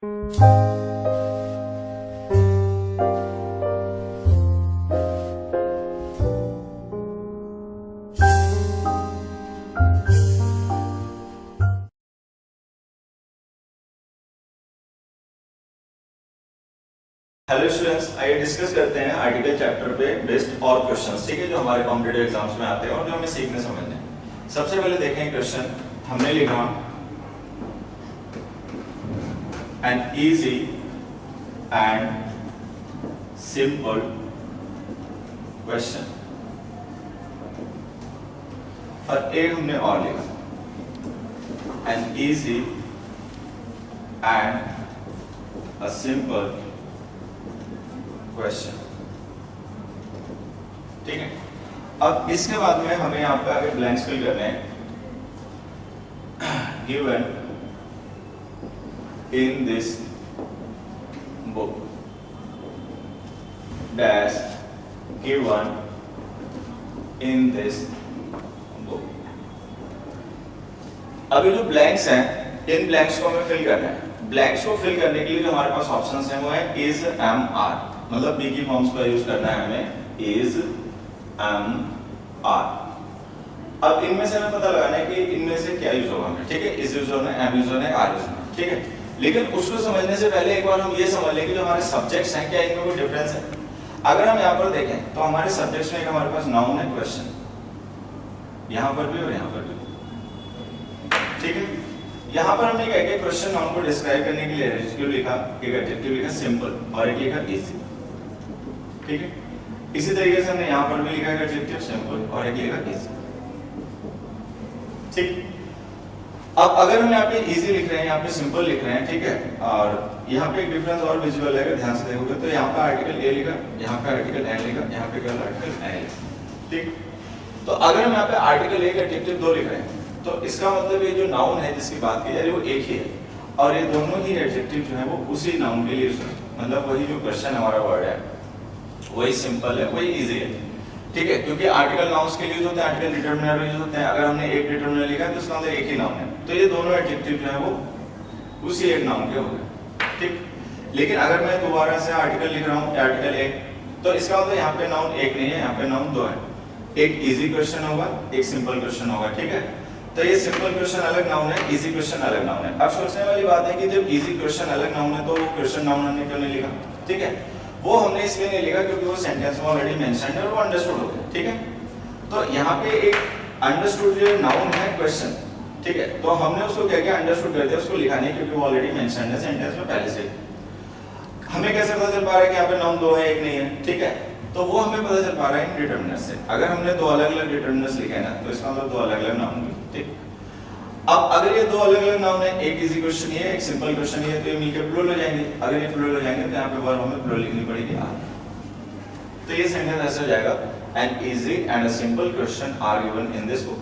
Hello students, आइए discuss करते हैं आर्टिकल चैप्टर पे बेस्ड और क्वेश्चंस, ठीक है, जो हमारे कॉम्पिटिटिव एग्जाम्स में आते हैं और जो हमें सीखने समझने हैं। सबसे पहले देखें क्वेश्चन। हमने लिखा N easy and simple question, और एक हमने और लिखा N easy and a simple question, ठीक है। अब इसके बाद में हमें यहाँ पे आगे ब्लैंक्स फिल करने हैं। Given in this book dash given in this book. अभी जो ब्लैंक्स हैं, इन ब्लैंक्स को हमें फिल करना है। ब्लैंक्स को फिल करने के लिए जो हमारे पास ऑप्शंस हैं वो है इज, एम, आर, मतलब बी की फॉर्म्स का यूज करना है हमें, इज, एम, आर। अब इनमें से हमें पता लगाना है कि इनमें से क्या यूज होगा हमें, ठीक है। इज यूज होना है, एम यूज होना है, आर यूज होना है, ठीक है। लेकिन उसको समझने से पहले एक बार हम ये समझ लें कि जो हमारे सब्जेक्ट्स हैं, क्या इनमें कोई डिफरेंस है। अगर हम यहाँ पर देखें तो हमारे सब्जेक्ट्स में एक हमारे पास नाउन है, क्वेश्चन, यहाँ पर भी और यहाँ पर भी, ठीक है। यहाँ पर हमने क्या किया, क्वेश्चन नाउन को डिस्क्राइब करने के लिए एडजेक्टिव लिखा, एक एडजेक्टिव लिखा सिंपल और एक लिखा इजी, ठीक है। इसी तरीके से हमने यहाँ पर भी लिखा एडजेक्टिव सिंपल और एक लिखा इजी, ठीक। अब अगर हम यहाँ पे इजी लिख रहे हैं, यहाँ पे सिंपल लिख रहे हैं, ठीक है, और यहाँ पे एक डिफरेंस और विजुअल है, अगर ध्यान से देखोगे तो यहाँ पे आर्टिकल ए लिखा, यहाँ पे आर्टिकल एन लिखा, यहाँ पे क्या आर्टिकल एन लिखा, ठीक। तो अगर हम यहाँ पे आर्टिकल एक एडजेक्टिव दो लिख रहे हैं तो इसका मतलब ये जो नाउन है जिसकी बात की जा रही है वो एक ही है, और ये दोनों ही एडजेक्टिव जो है वो उसी नाउन के लिए यूज होते हैं। मतलब वही जो क्वेश्चन हमारा वर्ड है वही सिंपल है, वही इजी है, ठीक है। क्योंकि आर्टिकल नाउन्स के लिए यूज होते हैं, आर्टिकल डिटरमिनर यूज होते हैं। अगर हमने एक डिटरमिनर लिखा है तो इसका मतलब एक ही नाउन है, तो ये दोनों एडजेक्टिव जो है वो उसी एक नाउन के हो गए, ठीक। लेकिन अगर मैं दोबारा से आर्टिकल लिख रहा हूँ, आर्टिकल एक, तो इसका मतलब यहाँ पे नाउन एक नहीं है, यहाँ पे नाउन दो है। एक इजी क्वेश्चन होगा, एक सिंपल क्वेश्चन होगा, ठीक है। तो ये सिंपल क्वेश्चन अलग नाउन है, इजी क्वेश्चन अलग नाउन है। अब सोचने वाली बात है कि जब इजी क्वेश्चन अलग नाउन है तो वो क्वेश्चन नाउन हमने क्यों नहीं लिखा, ठीक है। वो हमने इसलिए नहीं लिखा क्योंकि वो सेंटेंस में ऑलरेडी मेंशन्ड है और वो अंडरस्टूड हो गया, ठीक है। तो यहाँ पे एक अंडरस्टूड जो नाउन है क्वेश्चन, ठीक है, तो हमने उसको क्या किया, अंडरस्टूड कर दिया, उसको लिखा नहीं क्योंकि वो ऑलरेडी मेंशन्ड है सेंटेंस में पहले से। हमें कैसे पता चल पा रहा है कि यहाँ पे नाउन दो है एक नहीं है, ठीक है। तो वो हमें पता चल पा रहा है इन डिटरमिनर्स से। अगर हमने दो अलग अलग डिटरमिनर्स लिखे हैं ना तो इसका मतलब दो अलग अलग नाउन है, ठीक। अब अगर ये दो अलग अलग नाउन है, एक इजी क्वेश्चन है, एक सिंपल क्वेश्चन है, तो ये मिलकर प्लूरल हो जाएंगे। अगर ये प्लूरल हो जाएंगे तो यहाँ पे वर्ब हमें प्लूरल लिखनी पड़ेगी आर। तो ये सेंटेंस ऐसे हो जाएगा, an easy and a simple question are given in this book.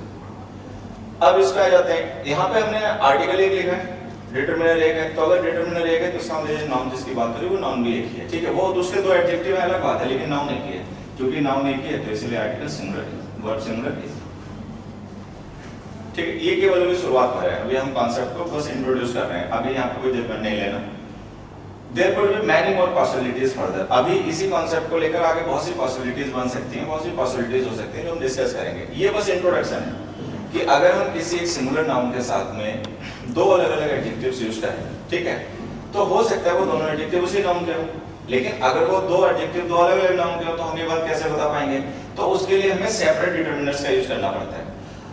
अब इस पे आ जाते हैं, यहाँ पे हमने आर्टिकल एक लिखा है, डिटरमिनर एक है, तो अगर डिटरमिनर एक है तो इसका मतलब नाउन जिसकी बात करें वो नाउन भी एक ही है, ठीक है। वो दूसरे दो एडजेक्टिव है अलग बात है, लेकिन नाउन एक ही है। क्योंकि नाउन एक ही है तो इसलिए आर्टिकल सिंगुलर है, वर्ब सिंगुलर है, ठीक है। ये केवल अभी शुरुआत हो रहा है, अभी हम कॉन्सेप्ट को बस इंट्रोड्यूस कर रहे हैं, अभी यहाँ पे कोई जजमेंट नहीं लेना। There will be many more possibilities further. अभी इसी कॉन्सेप्ट को लेकर आगे बहुत सी पॉसिबिलिटीज बन सकती हैं, बहुत सी पॉसिबिलिटीज हो सकती हैं जो हम डिस्कस करेंगे। ये बस इंट्रोडक्शन है कि अगर हम किसी एक सिंगुलर नाउन के साथ में दो अलग अलग एडजेक्टिव्स यूज करें, ठीक है, तो हो सकता है वो दोनों एडजेक्टिव उसी नाउन के हो। लेकिन अगर वो दो एडजेक्टिव दो अलग अलग नाउन के हो तो हम ये बात कैसे बता पाएंगे, तो उसके लिए हमें सेपरेट डिटरमिनर्स का यूज करना पड़ता है।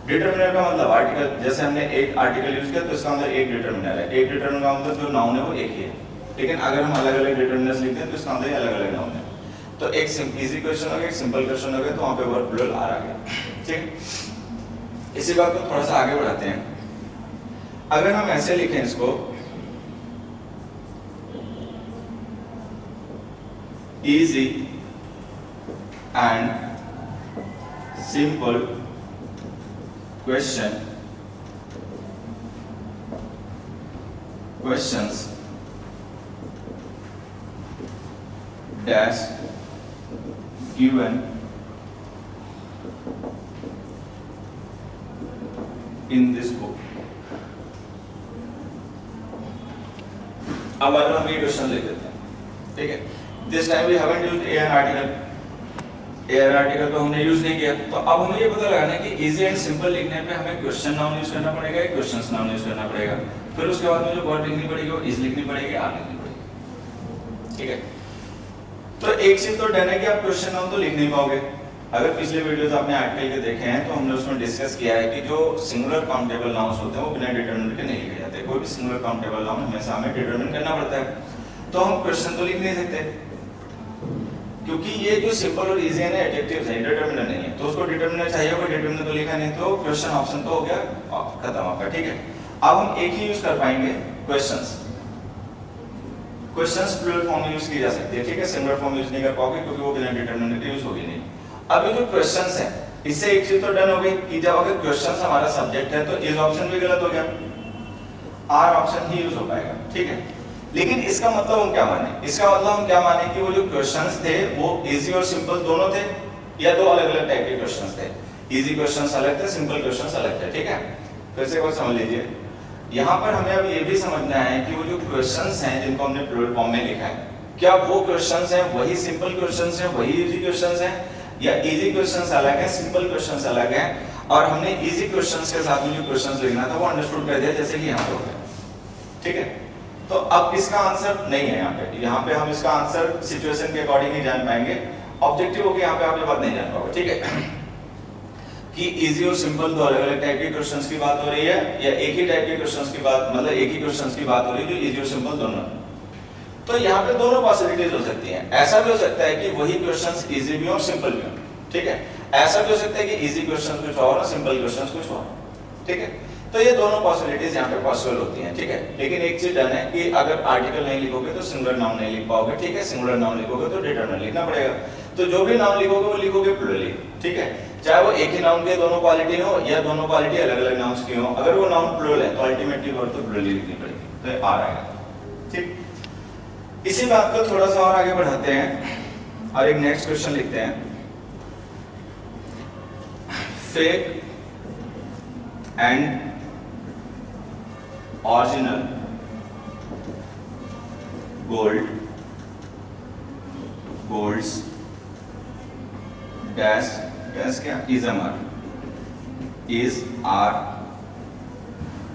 डिटरमिनर का मतलब आर्टिकल, जैसे हमने एक आर्टिकल यूज किया तो इसका मतलब एक डिटरमिनर है। एक डिटरमिनर का मतलब जो नाउन है वो एक ही है। लेकिन अगर हम अलग अलग डिटरमिनर्स लिखते हैं तो इसका मतलब अलग अलग नाउन है। तो एक इजी क्वेश्चन हो गया, एक सिंपल क्वेश्चन हो गया, तो वहां पे वर्ब प्लूरल आ गया, ठीक। इसी बात को थोड़ा सा आगे बढ़ाते हैं। अगर हम ऐसे लिखें इसको, easy and simple questions dash given in this book। अब मान लो हम ये क्वेश्चन लिख देते हैं, ठीक है, this time we haven't used air article, air article को हमने यूज नहीं किया, तो अब हमें ये पता लगाना है कि इजी एंड सिंपल लिखने पे हमें क्वेश्चन नाउन यूज करना पड़ेगा या क्वेश्चंस नाउन यूज करना पड़ेगा, फिर उसके बाद में जो वर्ड लिखनी पड़ेगी वो इज लिखनी पड़ेगी, आर लिखनी पड़ेगी, ठीक है। तो एक चीज तो डन है कि आप क्वेश्चन नाउन तो लिख नहीं पाओगे। अगर पिछले वीडियोस आपने आर्टिकल के देखे हैं तो हमने उसमें डिस्कस किया है कि जो सिंगुलर काउंटेबल नाउन्स होते हैं वो बिना डिटरमिनेंट के नहीं लिखे जाते, कोई भी सिंगुलर काउंटेबल नाउन हमेशा हमें डिटरमिन करना पड़ता है, तो हम क्वेश्चन तो लिख नहीं सकते क्योंकि ये जो सिंपल और इजी है ना एडजेक्टिव्स हैं, डिटरमिनर नहीं है, तो उसको डिटरमिनर चाहिए होगा, डिटरमिनर तो लिखा नहीं, तो क्वेश्चन ऑप्शन तो हो गया खत्म आपका, ठीक है। अब हम एक ही यूज कर पाएंगे क्वेश्चंस, क्वेश्चंस प्लूरल फॉर्म में यूज की जा सकती है, ठीक है, सिंगुलर फॉर्म यूज नहीं कर पाओगे क्योंकि वो बिना डिटरमिनर के यूज होगी नहीं। अब ये जो क्वेश्चंस है इससे एक चीज तो डन हो गई कि जब अगर क्वेश्चंस हमारा सब्जेक्ट है तो इस ऑप्शन भी गलत हो गया, आर ऑप्शन ही यूज हो पाएगा, ठीक है। लेकिन इसका मतलब हम क्या माने, इसका मतलब हम क्या माने कि वो जो क्वेश्चंस थे वो इजी और सिंपल दोनों थे या दो अलग अलग टाइप के क्वेश्चंस थे, इजी क्वेश्चंस अलग थे, सिंपल क्वेश्चंस अलग थे, ठीक है। फिर से एक बार समझ लीजिए, यहाँ पर हमें अब ये भी समझना है कि वो जो क्वेश्चंस हैं जिनको हमने प्लूरल फॉर्म में लिखा है, क्या वो क्वेश्चंस हैं वही सिंपल क्वेश्चंस हैं, वही इजी क्वेश्चंस हैं, या इजी क्वेश्चंस अलग है, सिंपल क्वेश्चंस अलग है, और हमने इजी क्वेश्चंस के साथ में जो क्वेश्चंस लिखना था वो अंडरस्टूड कर दिया जैसे कि यहाँ पे हो गया, ठीक है। तो अब इसका आंसर नहीं है यहाँ पे हम इसका आंसर सिचुएशन के अकॉर्डिंग ही जान पाएंगे, ऑब्जेक्टिव होके यहाँ पे आप ये बात नहीं जान पाओगे, ठीक है, कि इजी और सिंपल दो अलग अलग टाइप के क्वेश्चंस की बात हो रही है या एक ही टाइप के क्वेश्चंस की बात, मतलब एक ही क्वेश्चंस की बात हो रही है जो इजी और सिंपल दोनों। तो यहाँ पे दोनों पॉसिबिलिटीज हो सकती हैं, ऐसा भी हो सकता है कि वही क्वेश्चंस इजी भी हो सिंपल भी हो, ठीक है, ऐसा भी हो सकता है कि इजी क्वेश्चंस कुछ और और सिंपल क्वेश्चंस कुछ और, ठीक है। तो ये दोनों पॉसिबिलिटीज यहाँ पे पॉसिबल होती हैं, ठीक है। लेकिन एक चीज डन है कि अगर आर्टिकल नहीं लिखोगे तो सिंगुलर नाउन नहीं लिख पाओगे, ठीक है, सिंगुलर नाउन लिखोगे तो डिटरमिनर लिखना पड़ेगा, तो जो भी नाउन लिखोगे वो लिखोगे प्लूरली, ठीक है, चाहे वो एक ही नाउन के दोनों क्वालिटी हो या दोनों क्वालिटी अलग अलग नाउन्स की हो, अगर वो नाउन प्लूरल है तो अल्टीमेटली वर्ड तो प्लूरली लिखनी पड़ेगी, तो ये आ आएगा, ठीक। इसी बात को थोड़ा सा और आगे बढ़ाते हैं और एक नेक्स्ट क्वेश्चन लिखते हैं, fake and original golds dash क्या is are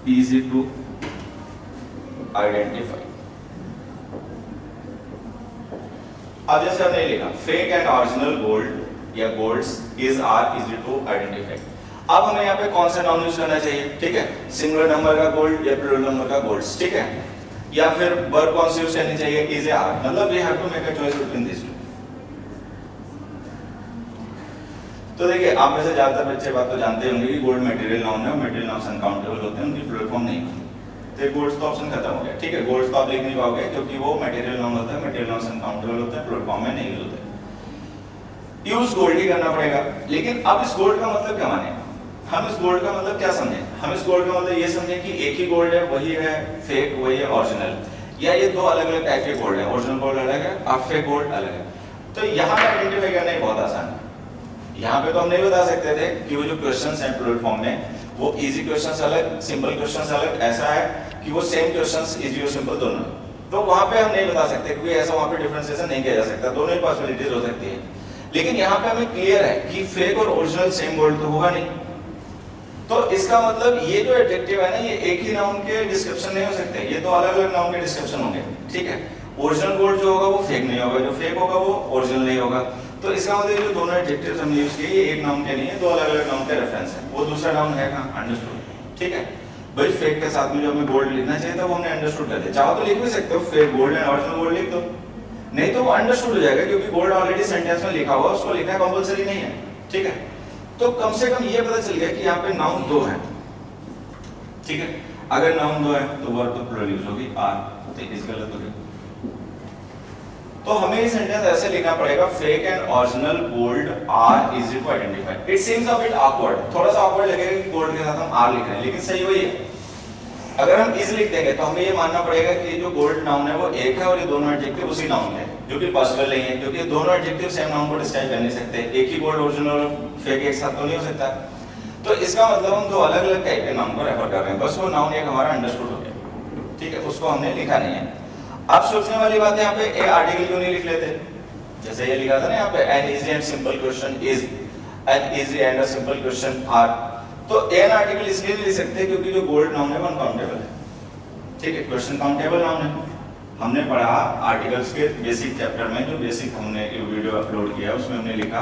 easy to identify। अब जैसे हमने लिखा फेक एंड ओरिजिनल गोल्ड या golds is are easy to identify, अब हमें यहाँ पे कौन सा नाउन यूज करना चाहिए, ठीक है, सिंगुलर नंबर का गोल्ड या प्लूरल नंबर का गोल्ड्स, ठीक है, या फिर वर्ब कौन सी यूज करनी चाहिए, इज या आर, मतलब we have to make a choice between this two. तो देखिए आप में से ज्यादातर बच्चे बात तो जानते होंगे कि गोल्ड मटेरियल नाउन है, मटेरियल नाउन्स अनकाउंटेबल होते हैं, उनकी प्लूरल फॉर्म नहीं होती, तो गोल्ड्स का ऑप्शन खत्म हो गया, ठीक है, गोल्ड्स को आप लिख नहीं पाओगे क्योंकि वो मटेरियल नाउन होता है, मटेरियल नाउन्स अनकाउंटेबल होते हैं, प्लूरल फॉर्म में नहीं यूज होते, यूज गोल्ड ही करना पड़ेगा। लेकिन अब इस गोल्ड का मतलब क्या माने, हम इस गोल्ड का मतलब क्या समझे, हम इस गोल्ड का मतलब ये समझे कि एक ही गोल्ड है, वही है फेक, वही है ओरिजिनल, या ये दो अलग अलग टाइप के गोल्ड है, ओरिजिनल गोल्ड अलग है और फेक गोल्ड अलग है। तो यहाँ पे आइडेंटिफाई करना बहुत आसान है, यहाँ पे तो हम नहीं बता सकते थे कि वो जो क्वेश्चंस हैं प्लूरल फॉर्म में वो इजी क्वेश्चंस अलग, सिंपल क्वेश्चंस अलग, ऐसा है कि वो सेम क्वेश्चंस इजी और सिंपल दोनों, तो वहां पे हम नहीं बता सकते क्योंकि ऐसा वहां पे डिफरेंशिएशन नहीं किया जा सकता, दोनों ही पॉसिबिलिटीज हो सकती है। लेकिन यहाँ पे हमें क्लियर है कि फेक और ओरिजिनल सेम गोल्ड तो होगा नहीं, तो इसका मतलब ये जो एडजेक्टिव है ना ये एक ही नाउन के डिस्क्रिप्शन नहीं हो सकते, ये तो अलग अलग नाउन के डिस्क्रिप्शन होंगे, ठीक है। ओरिजिनल गोल्ड जो होगा वो फेक नहीं होगा, जो फेक होगा वो ओरिजिनल नहीं होगा, तो इसका मतलब जो दोनों एडजेक्टिव्स हमने यूज किए ये एक नाउन के नहीं है, दो अलग अलग नाउन के रेफरेंस है, वो दूसरा नाउन है कहां, अंडरस्टूड, ठीक है। भाई फेक के साथ में जो हमें गोल्ड लिखना चाहिए था वो हमने अंडरस्टूड कर दिया, चाहो तो लिख भी सकते हो fake gold and original gold लिख दो, नहीं तो वो अंडरस्टूड हो जाएगा क्योंकि गोल्ड ऑलरेडी सेंटेंस में लिखा हुआ है, उसको लिखना कंपलसरी नहीं है, ठीक है। तो कम से कम ये पता चल गया कि यहाँ पे नाउन दो है, ठीक है, अगर नाउन दो है तो वर्ब तो प्लूरल यूज होगी आर, तो इस गलत हो गया। तो हमें ये सेंटेंस ऐसे लिखना पड़ेगा fake and original gold are easy to identify. It seems a bit awkward, थोड़ा सा ऑकवर्ड लगेगा कि गोल्ड के साथ हम आर लिख रहे हैं, लेकिन सही वही है। अगर हम इज लिख देंगे तो हमें ये मानना पड़ेगा कि जो गोल्ड नाउन है वो एक है और ये दोनों एडजेक्टिव उसी नाउन है, जो कि पॉसिबल नहीं है क्योंकि दोनों एडजेक्टिव सेम नाउन को डिस्क्राइब कर नहीं सकते, एक ही गोल्ड ओरिजिनल और फेक एक साथ तो नहीं हो सकता। तो इसका मतलब हम दो अलग अलग टाइप के नाउन को रेफर कर रहे हैं, बस वो नाउन एक हमारा अंडरस्टूड हो गया, ठीक है, उसको हमने लिखा नहीं है। आप सोचने वाली बात है यहाँ पे ए आर्टिकल क्यों नहीं लिख लेते, जैसे ये लिखा था ना यहाँ पे an easy and simple question is, an easy and a simple question are, तो एन आर्टिकल इसलिए नहीं लिख सकते क्योंकि जो गोल्ड नाउन है वो अनकाउंटेबल है, ठीक है, क्वेश्चन काउंटेबल नाउन है। हमने पढ़ा आर्टिकल्स के बेसिक चैप्टर में, जो बेसिक हमने वीडियो अपलोड किया उसमें हमने लिखा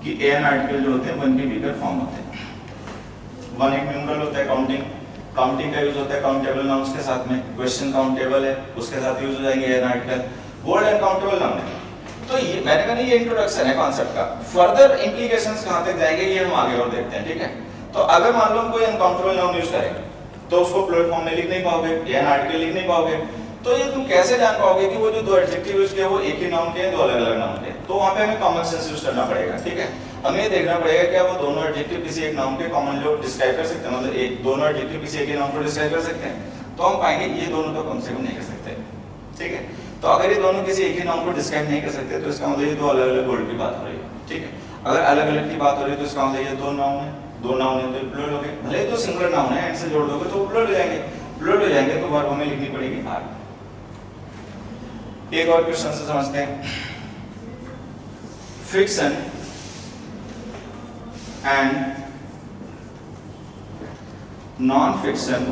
कि एन आर्टिकल जो होते हैं वन के वीकर फॉर्म होते हैं। वन एक न्यूमरल होता है, काउंटिंग, काउंटिंग का यूज होता है काउंटेबल नाउन्स के साथ में, क्वेश्चन काउंटेबल है उसके साथ यूज हो जाएंगे an article, gold uncountable noun है। तो ये मैंने कहा ये इंट्रोडक्शन है कॉन्सेप्ट का, फर्दर इंप्लीकेशंस कहां तक जाएंगे ये हम आगे और देखते हैं, ठीक है। तो अगर मान लो हम कोई अनकाउंटेबल नाउन यूज करेंगे तो उसको प्लूरल फॉर्म में लिख नहीं पाओगे, एन आर्टिकल लिख नहीं पाओगे, तो ये तुम कैसे जान पाओगे कि वो जो दो एडजेक्टिव यूज किए वो एक ही नाउन के हैं, दो अलग-अलग नाउन के? तो वहां पे हमें कॉमन सेंस यूज करना पड़ेगा, ठीक है। हमें ये देखना पड़ेगा कि वो दोनों एडजेक्टिव किसी एक नाउन के कॉमन जो डिस्क्राइब कर सकते हैं, मतलब एक दोनों एडजेक्टिव किसी एक ही नाउन को डिस्क्राइब कर सकते हैं, तो हम पाएंगे ये दोनों तो कम से कम नहीं कर सकते, ठीक है। तो अगर ये दोनों किसी एक ही नाउन को डिस्क्राइब नहीं कर सकते तो इसका मतलब ये दो अलग-अलग वर्ड की बात हो रही है, ठीक है। अगर अलग-अलग की बात हो रही है तो इसका मतलब ये दो नाउन है, दो नाउन है तो प्लूरल हो गए, भले तो सिंगुलर नाउन है, एंड से जोड़ दोगे तो प्लूरल हो जाएंगे, प्लूरल हो जाएंगे तो वर्ब हमें लिखनी पड़ेगी आर। एक और क्वेश्चन से समझते हैं, fiction and non fiction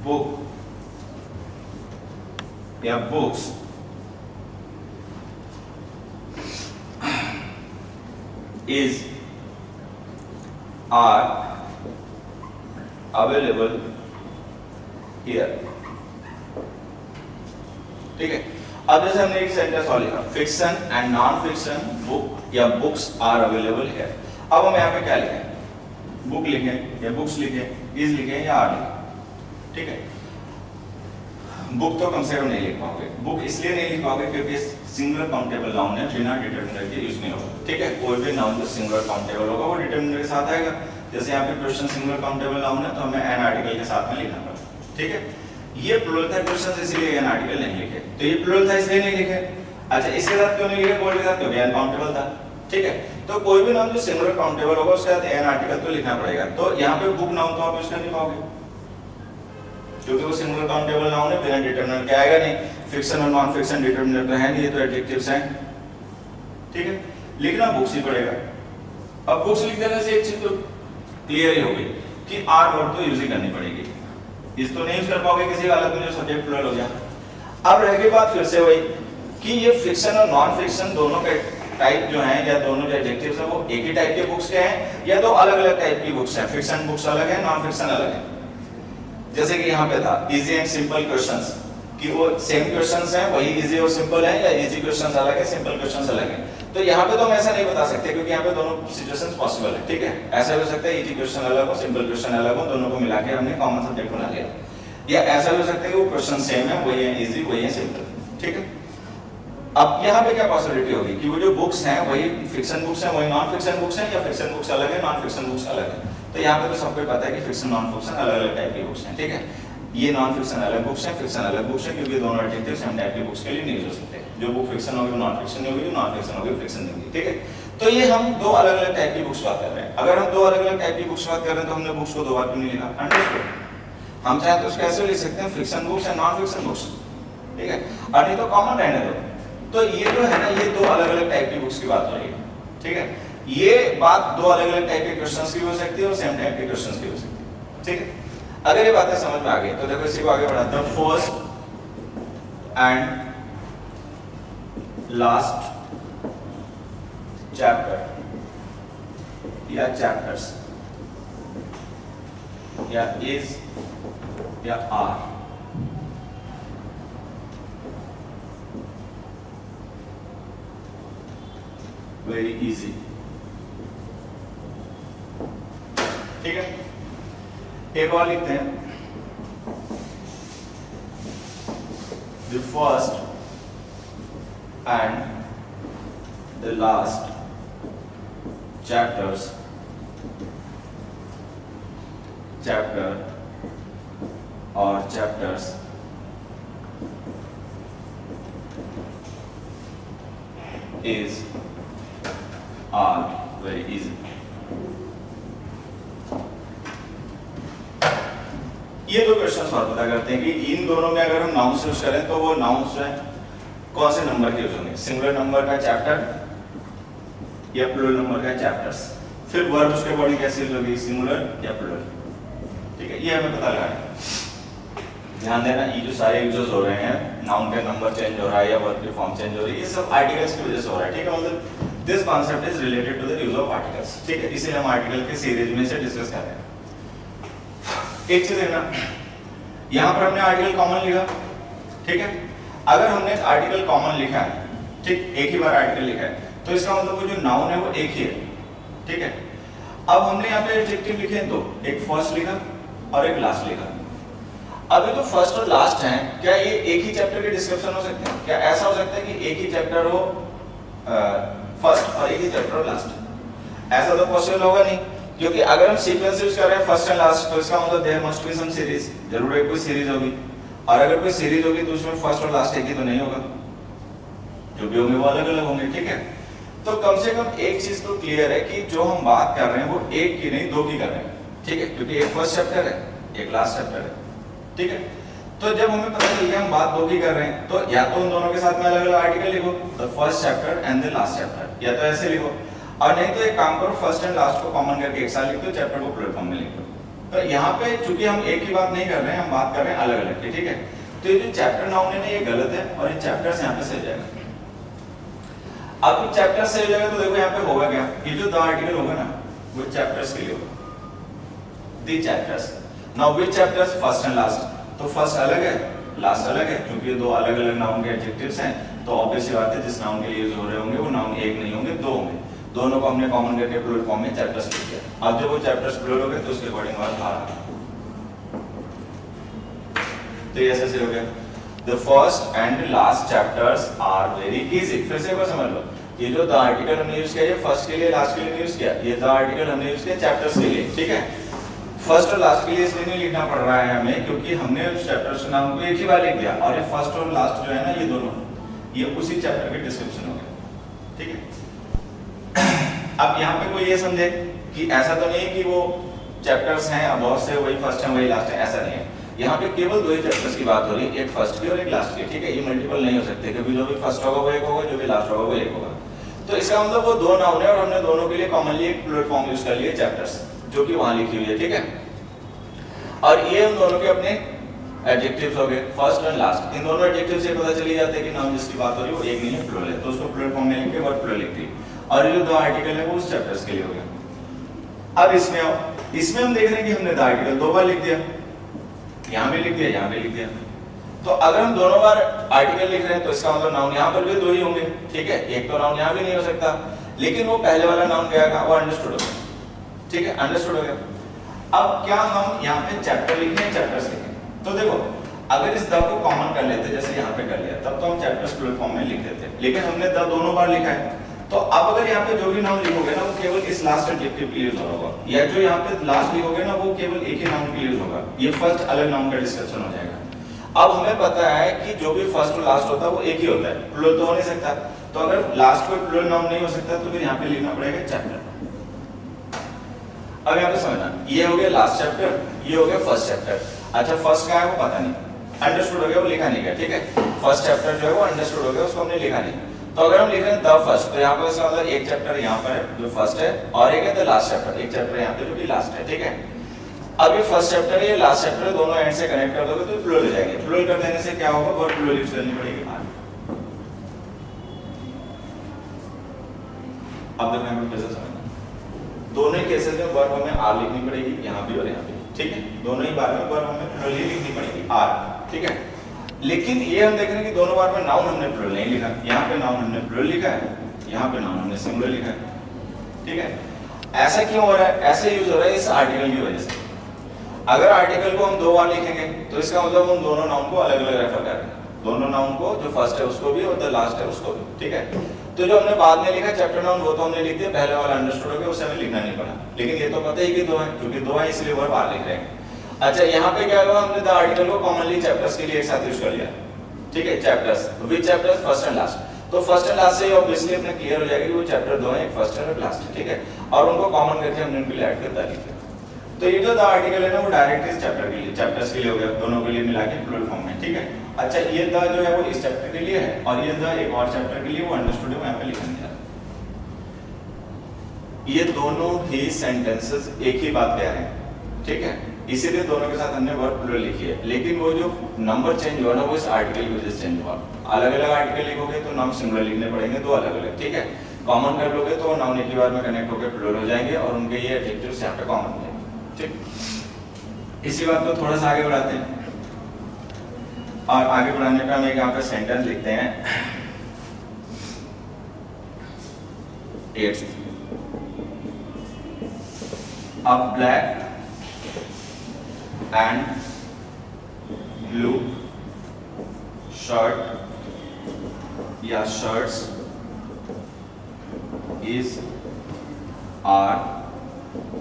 book या books is are available here, ठीक है। अब जैसे हमने एक सेंटेंस और लिखा, fiction and non fiction book या बुक्स आर अवेलेबल हियर। अब हम यहाँ पे क्या लिखें, बुक लिखें या बुक्स लिखें, इज लिखें या आर लिखें, ठीक है। बुक तो कम से कम नहीं लिख पाओगे, बुक इसलिए नहीं लिख पाओगे क्योंकि सिंगुलर काउंटेबल नाउन है, बिना डिटरमिनर के यूज नहीं होगा, ठीक है। कोई भी नाउन जो सिंगुलर काउंटेबल होगा वो डिटरमिनर के साथ आएगा, जैसे यहाँ पे क्वेश्चन सिंगुलर काउंटेबल नाउन है तो हमें एन आर्टिकल के साथ में लिखना पड़ेगा, ठीक है। ये प्लूरल था क्वेश्चन, इसलिए एन आर्टिकल नहीं लिखे, तो ये प्लूरल था इसलिए नहीं लिखे। अच्छा, इसके साथ क्यों नहीं लिखे, गोल्ड के साथ, क्योंकि अनकाउंटेबल था, ठीक है। तो कोई भी नाउन जो सिंगुलर काउंटेबल होगा उसके साथ एन आर्टिकल तो लिखना पड़ेगा। तो यहाँ पे बुक नाउन तो आप यूज कर नहीं पाओगे क्योंकि वो सिंगुलर काउंटेबल नाउन है, बिना डिटरमिनर के आएगा नहीं। फिक्शन और नॉन फिक्शन डिटरमिनर तो है नहीं, ये तो एडजेक्टिव्स हैं, ठीक है। लिखना बुक्स ही पड़ेगा। अब बुक्स लिख देने से एक चीज तो क्लियर ही हो गई कि आर वर्ड तो यूज ही करनी पड़ेगी, इस तो नहीं यूज कर पाओगे किसी हालत में जो सब्जेक्ट प्लूरल हो गया। अब रह गई बात फिर से वही कि ये फिक्शन और नॉन फिक्शन दोनों के टाइप जो हैं या दोनों जो एडजेक्टिव्स हैं वो एक ही टाइप के बुक्स के हैं या दो अलग-अलग टाइप की बुक्स हैं। फिक्शन बुक्स अलग है, नॉन फिक्शन अलग है। जैसे कि यहाँ पे था इजी एंड सिंपल क्वेश्चंस, कि वो सेम क्वेश्चंस हैं, वही इजी और सिंपल है, या इजी क्वेश्चंस अलग है, सिंपल क्वेश्चंस अलग है। तो यहाँ पे तो हम ऐसा नहीं बता सकते क्योंकि यहाँ पे दोनों सिचुएशंस पॉसिबल है, ठीक है। ऐसा भी हो सकता है इजी क्वेश्चन अलग हो, सिंपल क्वेश्चन अलग हो, दोनों को मिला के हमने कॉमन सब्जेक्ट बना लिया, या ऐसा भी हो सकता है कि वो क्वेश्चन सेम है, वही है इजी, वही है सिंपल, ठीक है। अब यहाँ पे क्या पॉसिबिलिटी होगी कि वो जो बुक्स हैं वही फिक्शन बुक्स हैं, वही नॉन फिक्शन बुक्स हैं, या फिक्शन बुक्स अलग है, नॉन फिक्शन बुक्स अलग है। तो यहाँ पे तो सबको पता है कि फिक्शन नॉन फिक्शन अलग-अलग टाइप की बुक्स हैं, ठीक है। ये नॉन फिक्शन अलग बुक्स हैं, फिक्शन अलग बुक्स हैं, क्योंकि दोनों एडजेक्टिव्स सेम टाइप की बुक्स के लिए नहीं यूज हो सकते। जो बुक फिक्शन होगी वो नॉन फिक्शन नहीं होगी, जो नॉन फिक्शन होगी फिक्शन नहीं होगी, ठीक है। तो ये हम दो अलग-अलग टाइप की बुक्स बात कर रहे हैं। अगर हम दो अलग-अलग टाइप की बुक्स बात कर रहे हैं तो हमने बुक्स को दो बार क्यों नहीं लिखा, अंडरस्टूड। हम चाहे तो उसको ऐसे लिख सकते हैं fiction books and non fiction books, ठीक है, और नहीं तो कॉमन रहने दो। तो ये जो है ना, ये दो अलग-अलग टाइप की बुक्स की बात हो रही है, ठीक है। ये बात दो अलग-अलग टाइप के क्वेश्चंस की हो सकती है और सेम टाइप के क्वेश्चंस की हो सकती है, ठीक है। अगर ये बातें समझ में आ गई तो देखो इसी को आगे बढ़ाते हैं। फर्स्ट एंड लास्ट चैप्टर या चैप्टर्स या इज या आर वेरी इजी, ठीक है। एक और लिखते हैं, the first and the last chapters, chapter or chapters is are very easy। ये दो क्वेश्चन और पता करते हैं कि इन दोनों में अगर हम नाउन्स यूज करें तो वो नाउन्स जो है कौन से नंबर के यूज होंगे, सिंगुलर नंबर का चैप्टर या प्लूरल नंबर का चैप्टर्स। फिर वर्ब उसके अकॉर्डिंग कैसे यूज होगी, सिंगुलर या प्लूरल। ठीक है, ये हमें पता लगाना है। ध्यान देना, ये जो सारे यूजेस हो रहे हैं, नाउन का नंबर चेंज हो रहा है या वर्ब की फॉर्म चेंज हो रही है, ये सब आर्टिकल्स की वजह से हो रहा है। ठीक है, मतलब this concept is related to the use of articles. ठीक है, इसीलिए हम आर्टिकल के सीरीज में से डिस्कस कर रहे हैं। एक चीज देखना, यहां पर हमने आर्टिकल कॉमन लिखा। ठीक है, अगर हमने आर्टिकल कॉमन लिखा है, ठीक, एक ही बार आर्टिकल लिखा है, तो इसका मतलब वो जो नाउन है वो एक ही है। ठीक है, अब हमने यहाँ पे एडजेक्टिव लिखे दो, एक फर्स्ट लिखा और एक लास्ट लिखा। अब ये जो फर्स्ट और लास्ट हैं, क्या ये एक ही चैप्टर के डिस्क्रिप्शन हो सकते हैं? क्या ऐसा हो सकता है कि एक ही चैप्टर हो फर्स्ट और एक ही चैप्टर लास्ट? ऐसा तो पॉसिबल होगा नहीं, क्योंकि अगर हम सीक्वेंस यूज कर रहे हैं फर्स्ट एंड लास्ट, तो इसका मतलब there must be some series, जरूर एक कोई सीरीज होगी। और अगर कोई सीरीज होगी तो उसमें फर्स्ट और लास्ट एक ही तो नहीं होगा, जो भी होंगे वो अलग अलग होंगे। ठीक है, तो कम से कम एक चीज तो क्लियर है कि जो हम बात कर रहे हैं वो एक की नहीं दो की कर रहे हैं। ठीक है, क्योंकि एक फर्स्ट चैप्टर है, एक लास्ट चैप्टर है। ठीक है, तो जब हमें पता चल गया हम बात दो की कर रहे हैं, तो या तो उन दोनों के साथ में अलग अलग आर्टिकल लिखो, the first chapter and the last chapter, या तो ऐसे लिखो, और नहीं तो एक काम करो, फर्स्ट एंड लास्ट को कॉमन करके एक साथ लिख दो, चैप्टर को प्लूरल फॉर्म में लिख दो। तो यहाँ पे चूंकि हम एक ही बात नहीं कर रहे हैं, हम बात कर रहे हैं अलग अलग की। ठीक है, तो ये जो चैप्टर नाउन है ना, ये गलत है और ये चैप्टर्स यहाँ पे सही जाएगा। अब चैप्टर सही हो जाएगा तो देखो यहाँ पे होगा क्या, ये जो द आर्टिकल होगा ना वो चैप्टर्स के लिए होगा, the chapters. Now which chapters, first and last. तो फर्स्ट अलग है, लास्ट अलग है, क्योंकि दो अलग अलग नाउन के एडजेक्टिव्स हैं, तो ऑब्वियस सी बात है जिस नाउन के लिए यूज हो रहे होंगे वो नाउन एक नहीं होंगे, दो होंगे। दोनों को हमने कॉमन करके प्लूरल फॉर्म में चैप्टर्स लिख दिया। अब जब वो चैप्टर्स प्लूरल हो गए तो उसके अकॉर्डिंग बात आ रहा है। तो ये ऐसे हो गया, the first and last chapters are very easy. फिर से एक बार समझ लो, ये जो द आर्टिकल हमने यूज किया ये फर्स्ट के लिए लास्ट के लिए यूज किया, ये द आर्टिकल हमने यूज किया चैप्टर्स के लिए। ठीक है, फर्स्ट और लास्ट के लिए इसलिए नहीं लिखना पड़ रहा है हमें, क्योंकि हमने उस चैप्टर के नाम को एक ही बार लिख दिया, और ये फर्स्ट और लास्ट जो है ना, ये दोनों ये उसी चैप्टर के डिस्क्रिप्शन हो गया। ठीक है, अब यहाँ पे कोई ये समझे कि ऐसा तो नहीं है कि वो चैप्टर्स हैं अब बहुत से, वही फर्स्ट है वही लास्ट है, ऐसा नहीं है। यहाँ पे केवल दो ही चैप्टर्स की बात हो रही है, एक फर्स्ट की और एक लास्ट की। ठीक है, ये मल्टीपल नहीं हो सकते, क्योंकि जो भी फर्स्ट होगा वो एक होगा, जो भी लास्ट होगा वो एक होगा। तो इसका मतलब वो दो नाउन है और हमने दोनों के लिए कॉमनली एक प्लूरल फॉर्म यूज कर लिया चैप्टर्स, जो कि वहां लिखी हुई है। ठीक है, और ये हम दोनों के अपने एडजेक्टिव्स हो गए, फर्स्ट एंड लास्ट। इन दोनों एडजेक्टिव से पता चली जाता है कि नाउन जिसकी बात हो रही है वो एक नहीं है, प्लूरल है, तो उसको प्लूरल फॉर्म में लिख के वर्ब प्लूरल लिख दी। और ये जो दो आर्टिकल है वो उस चैप्टर्स के लिए हो गया। अब इसमें आओ, इसमें हम देख रहे हैं कि हमने द आर्टिकल दो बार लिख दिया, यहाँ भी लिख दिया, यहाँ भी लिख दिया। तो अगर हम दोनों बार आर्टिकल लिख रहे हैं तो इसका मतलब नाउन यहाँ पर भी दो ही होंगे। ठीक है, एक तो नाउन यहाँ भी नहीं हो सकता, लेकिन वो पहले वाला नाउन क्या है वो अंडरस्टूड हो गया। ठीक है, अंडरस्टूड हो गया। अब क्या हम यहाँ पे चैप्टर लिखें, चैप्टर्स लिखें? तो देखो, अगर इस द को कॉमन कर लेते जैसे यहाँ पे कर लिया, तब तो हम चैप्टर्स प्लूरल फॉर्म में लिख देते, लेकिन हमने द दोनों बार लिखा है। तो अब अगर यहाँ पे जो भी नाउन लिखोगे ना वो केवल इस लास्ट एडजेक्टिव के लिए यूज होगा, या जो यहाँ पे लास्ट लिखोगे ना वो केवल एक ही नाउन के लिए यूज होगा, ये फर्स्ट अलग नाउन का डिस्क्रिप्शन हो जाएगा। अब हमें पता है कि जो भी फर्स्ट और लास्ट होता है वो एक ही होता है, प्लूरल तो हो नहीं सकता। तो अगर लास्ट कोई प्लूरल नाउन नहीं हो सकता तो फिर यहाँ पे लिखना पड़ेगा चैप्टर। अब यहाँ पे समझना, ये हो गया लास्ट चैप्टर, ये हो गया फर्स्ट चैप्टर। अच्छा, फर्स्ट क्या है वो पता नहीं, अंडरस्टूड हो गया, वो लिखा नहीं गया। ठीक है, फर्स्ट चैप्टर जो है वो अंडरस्टूड हो गया, उसको हमने लिखा नहीं। तो अगर हम लिख रहे हैं द फर्स्ट, तो यहाँ पर इसका मतलब एक चैप्टर यहाँ पर है जो फर्स्ट है, और एक है द लास्ट चैप्टर, एक चैप्टर यहाँ पे जो कि लास्ट है। ठीक है, अब ये फर्स्ट चैप्टर है, ये लास्ट चैप्टर है, दोनों एंड से कनेक्ट कर दोगे तो प्लूरल हो जाएंगे। प्लूरल कर देने से क्या होगा, वर्ब प्लूरल यूज करनी पड़ेगी। अब देखो हमें कैसे समझना, दोनों ही केसेस में वर्ब हमें आर लिखनी पड़ेगी, यहाँ भी और यहाँ भी। ठीक है, दोनों ही बार में वर्ब हमें प्लूरल ही लिखनी पड़ेगी, आर। ठीक है, लेकिन ये हम देख रहे हैं कि दोनों बार में नाउन हमने प्लूरल नहीं लिखा, यहाँ पे नाउन हमने प्लूरल लिखा है, यहाँ पे नाउन हमने सिंगुलर लिखा है। ठीक है, ऐसा क्यों हो रहा है, ऐसे यूज हो रहा है इस आर्टिकल की वजह से। अगर आर्टिकल को हम दो बार लिखेंगे तो इसका मतलब हम दोनों नाउन को अलग अलग रेफर कर रहे हैं, दोनों नाउन को, जो फर्स्ट है उसको भी और द लास्ट है उसको भी। ठीक है, तो जो हमने बाद में लिखा चैप्टर नाउन वो तो हमने लिख दिया, पहले वाला अंडरस्टूड हो गया, उसे हमें लिखना नहीं पड़ा। लेकिन ये तो पता ही कि दो है, क्योंकि दो है इसलिए वर्ब आर लिख रहे हैं। अच्छा, यहाँ पे क्या हुआ, हमने द आर्टिकल को कॉमनली चैप्टर्स के लिए एक साथ यूज कर लिया। ठीक है, chapters, which chapters, first and last. तो फर्स्ट एंड लास्ट से ऑब्वियसली अपने क्लियर हो जाएगा कि वो चैप्टर दो है, एक फर्स्ट है और लास्ट है। ठीक है, और उनको कॉमन करके हमने उनके लिए ऐड कर दिया। तो ये जो द आर्टिकल है ना वो डायरेक्ट इस चैप्टर के लिए, चैप्टर्स के लिए हो गया, दोनों के लिए मिला के प्लूरल फॉर्म में, ठीक है। अच्छा ये द जो है वो इस चैप्टर के लिए है और ये द एक और चैप्टर के लिए, वो अंडरस्टूड है, यहाँ पे लिखा दिया। ये दोनों ही सेंटेंसेस एक ही बात कह रहे हैं, ठीक है, इसीलिए दोनों के साथ हमने वर्ब प्लूरल लिखी है। लेकिन वो जो नंबर चेंज हुआ ना वो इस आर्टिकल की वजह से चेंज हुआ। अलग अलग आर्टिकल लिखोगे तो नाउन सिंगुलर लिखने पड़ेंगे, दो अलग अलग, ठीक है। कॉमन कर लोगे तो नाउन एक ही बार में कनेक्ट होकर प्लूरल हो जाएंगे और उनके ये एडजेक्टिव्स यहाँ पे कॉमन हो जाएंगे, ठीक। इसी बात को थोड़ा सा आगे बढ़ाते हैं और आगे बढ़ाने का हम एक यहाँ पे सेंटेंस लिखते हैं। 8 A black and blue shirt या shirts are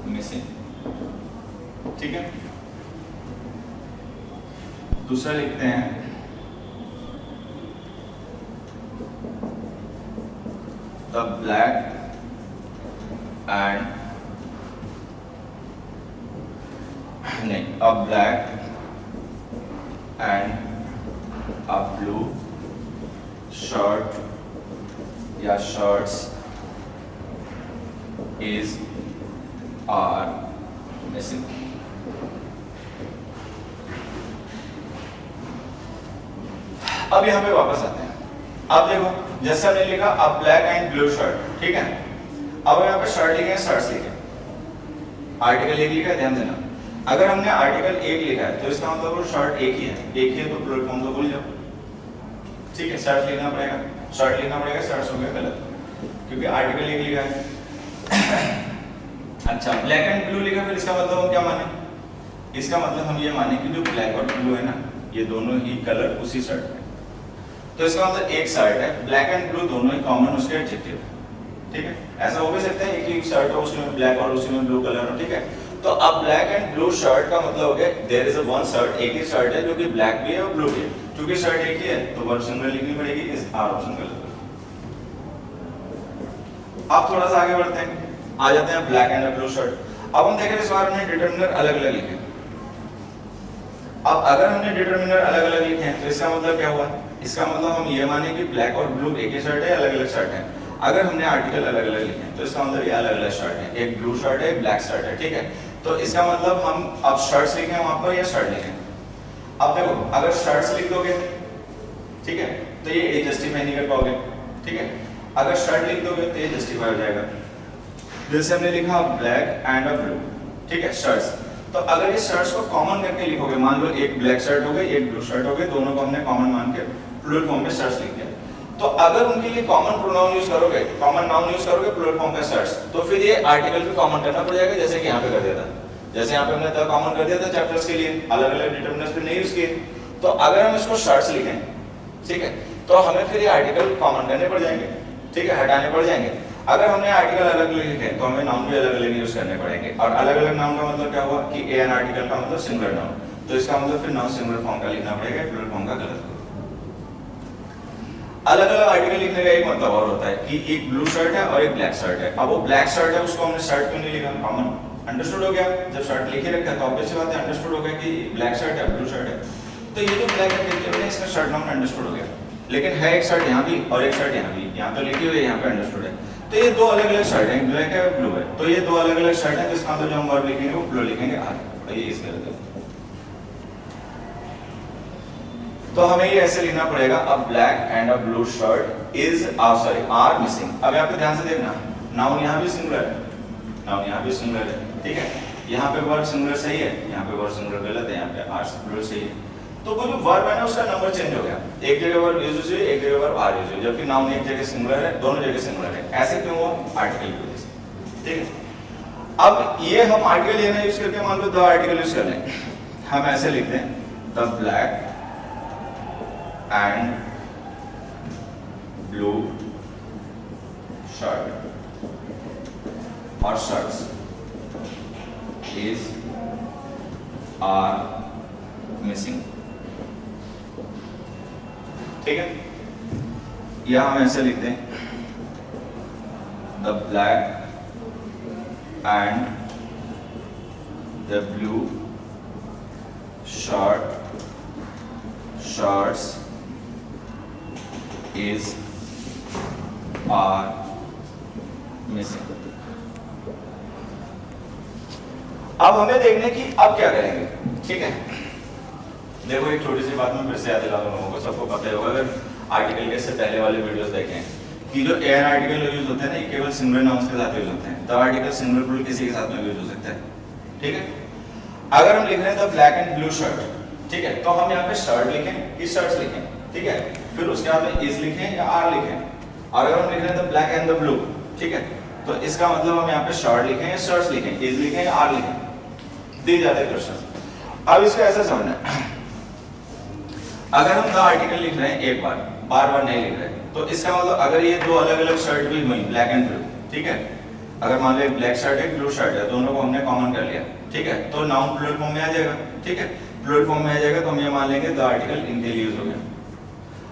missing, ठीक है। दूसरा लिखते हैं the black and नहीं, a black and a blue shirt या shirts are missing। अब यहाँ पे वापस आते हैं। अब देखो जैसे हमने लिखा अ ब्लैक एंड ब्लू शर्ट, ठीक है। अब यहाँ पे शर्ट लिखे हैं, शर्ट्स लिखे, आर्टिकल एक लिखा है, ध्यान देना। अगर हमने आर्टिकल एक लिखा है तो इसका मतलब वो शर्ट एक ही है, एक ही है तो प्लूरल फॉर्म तो भूल जाओ, ठीक है। शर्ट लिखना पड़ेगा, शर्ट लिखना पड़ेगा, शर्ट्स हो गया गलत क्योंकि आर्टिकल एक लिखा है। अच्छा ब्लैक एंड ब्लू लिखा, फिर इसका मतलब हम क्या माने? इसका मतलब हम ये माने कि जो ब्लैक और ब्लू है ना ये दोनों ही कलर उसी शर्ट में, तो इसका मतलब एक शर्ट है, ब्लैक एंड ब्लू दोनों ही कॉमन उसके एडजेक्टिव, ठीक है। ऐसा हो भी सकता है कि एक शर्ट हो उसमें ब्लैक और उसी में ब्लू कलर हो, ठीक है। तो अब ब्लैक एंड ब्लू शर्ट का मतलब हो गया there is a one shirt, एक ही शर्ट है जो कि ब्लैक भी है और ब्लू भी है। क्योंकि शर्ट एक ही है तो वर्ब सिंगुलर लिखनी पड़ेगी, इस आर ऑप्शन गलत। अब थोड़ा सा आगे बढ़ते हैं, आ जाते हैं ब्लैक एंड ब्लू शर्ट। अब हम देखें इस बार हमने डिटरमिनर अलग अलग लिखे। अब अगर हमने डिटरमिनर अलग अलग लिखे हैं तो इसका मतलब क्या हुआ? इसका मतलब हम ये माने कि ब्लैक और ब्लू एक ही शर्ट है, अलग अलग शर्ट है। अगर हमने आर्टिकल अलग अलग लिखे हैं तो इसका मतलब ये अलग अलग शर्ट है, एक ब्लू शर्ट है, एक ब्लैक शर्ट है, ठीक है। तो इसका मतलब हम अब शर्ट्स लिखें वहां पर या शर्ट लिखें? अब देखो अगर शर्ट्स लिख दोगे, ठीक है, तो ये जस्टिफाई नहीं कर पाओगे, ठीक है। अगर शर्ट लिख दोगे तो ये जस्टिफाई हो जाएगा। जैसे हमने लिखा ब्लैक एंड अ ब्लू, ठीक है, शर्ट्स। तो अगर ये शर्ट्स को कॉमन करके लिखोगे, मान लो एक ब्लैक शर्ट हो गई, एक ब्लू शर्ट हो गई, दोनों को हमने कॉमन मान के प्लूरल फॉर्म में शर्ट्स लिख दिया। तो अगर उनके लिए कॉमन प्रोनाउन यूज करोगे, कॉमन नाउन यूज करोगे प्लूरल फॉर्म का शर्ट्स, तो फिर ये आर्टिकल भी कॉमन करना पड़ जाएगा, जैसे कि यहाँ पे कर दिया था। जैसे यहाँ पे हमने द कॉमन कर दिया था चैप्टर्स के लिए, अलग अलग डिटरमिनर्स पे नहीं यूज किए। तो अगर हम इसको शर्ट्स लिखें, ठीक है, तो हमें फिर ये आर्टिकल कॉमन करने पड़ जाएंगे, ठीक है, हटाने पड़ जाएंगे। अगर हमने आर्टिकल अलग लिखे तो हमें नाउन भी अलग अलग यूज करने पड़ेंगे। और अलग अलग नाउन का मतलब क्या हुआ कि एन आर्टिकल का मतलब सिंगुलर नाउन, तो इसका मतलब फिर नाउन सिंगुलर फॉर्म का लिखना पड़ेगा, प्लूरल फॉर्म का गलत। अलग अलग आर्टिकल लिखने का एक मतलब और होता है कि एक ब्लू शर्ट है और एक ब्लैक शर्ट है। अब वो ब्लैक शर्ट है उसको हमने शर्ट क्यों नहीं लिखा? कॉमन, अंडरस्टूड हो गया। जब शर्ट लिखे रखा है तो ऑब्वियस बात है अंडरस्टूड हो गया कि ब्लैक शर्ट है, ब्लू शर्ट है। तो ये जो ब्लैक एडजेक्टिव है इसका शर्ट नाउन अंडरस्टूड हो गया। लेकिन है एक शर्ट यहाँ भी और एक शर्ट यहाँ भी, यहाँ तो लिखी हुई है, यहाँ पे अंडरस्टूड है। तो ये दो अलग अलग शर्ट है, ब्लैक है ब्लू है। तो ये दो अलग अलग शर्ट है, जिसका मतलब जो हम वर्ब लिखेंगे वो ब्लू लिखेंगे आर। तो ये इस तरह से, तो हमें ये ऐसे लिखना पड़ेगा a black and a blue shirt is sorry are missing. अब यहाँ पे ध्यान से देखना, नाउन यहाँ भी सिंगुलर है, नाउन यहाँ भी सिंगुलर है, ठीक है। यहाँ पे वर्ब सिंगुलर सही है, यहाँ पे वर्ब सिंगुलर गलत है, यहाँ पे आर सिंगुलर सही है। तो वो जो वर्ब है ना उसका नंबर चेंज हो गया, एक जगह वर्ब यूज हुई, एक जगह वर्ब आर यूज हुई, जबकि नाउन एक जगह सिंगुलर है, दोनों जगह सिंगुलर है। ऐसे क्यों हुआ? आर्टिकल की वजह से, ठीक है। अब ये हम आर्टिकल लेना यूज करके मान लो द आर्टिकल यूज कर लें, हम ऐसे लिखते हैं the black and blue shirt और शर्ट्स इज आर मिसिंग, ठीक है। या हम ऐसे लिखते हैं the black and the blue shorts is are missing। अब हमें देखने की अब क्या करेंगे, ठीक है। देखो एक छोटी सी बात में फिर से याद दिला दूं लोगों को, सबको पता ही होगा अगर आर्टिकल के से पहले वाले वीडियोस देखें कि जो एयर आर्टिकल यूज होते हैं ना, ये केवल सिंगुलर नाउन्स के साथ यूज होते हैं। द आर्टिकल सिंगुलर प्लूरल किसी के साथ में यूज हो सकता है, ठीक है। अगर हम लिख रहे हैं the black and blue shirt, ठीक है, तो हम यहाँ पे शर्ट लिखें कि शर्ट्स लिखें, ठीक है। फिर उसके बाद में इज लिखें या आर लिखें। अगर हम लिख रहे हैं the black and the blue, ठीक है, तो इसका मतलब हम यहाँ पे शर्ट लिखें या शर्ट्स लिखें, इज लिखें या आर लिखें, दी जाते हैं क्वेश्चन। अब इसको ऐसा समझना, अगर हम द आर्टिकल लिख रहे हैं एक बार बार नहीं लिख रहे, तो इसका मतलब अगर ये दो अलग अलग शर्ट भी हुई ब्लैक एंड ब्लू, ठीक है, अगर मान लो एक ब्लैक शर्ट है ब्लू शर्ट है, दोनों को हमने कॉमन कर लिया, ठीक है, तो नाउन प्लूरल फॉर्म में आ जाएगा, ठीक है। प्लूरल फॉर्म में आ जाएगा तो हम ये मान लेंगे द आर्टिकल इनके लिए यूज हो गया।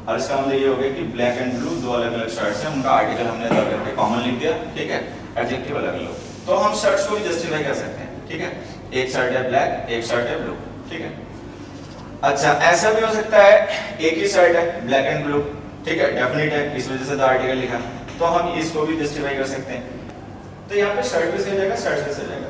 और इसका मतलब ये हो गया कि ब्लैक एंड ब्लू दो अलग अलग शर्ट्स हैं, उनका आर्टिकल हमने द करके कॉमन लिख दिया, ठीक है, एडजेक्टिव अलग अलग। तो हम शर्ट्स को भी जस्टिफाई कर सकते हैं, ठीक है, एक शर्ट है ब्लैक, एक शर्ट है ब्लू, ठीक है। अच्छा ऐसा भी हो सकता है एक ही शर्ट है ब्लैक एंड ब्लू, ठीक है, डेफिनेट है, इस वजह से द आर्टिकल लिखा, तो हम इसको भी जस्टिफाई कर सकते हैं। तो यहाँ पे शर्ट भी सही हो जाएगा, शर्ट भी सही हो जाएगा।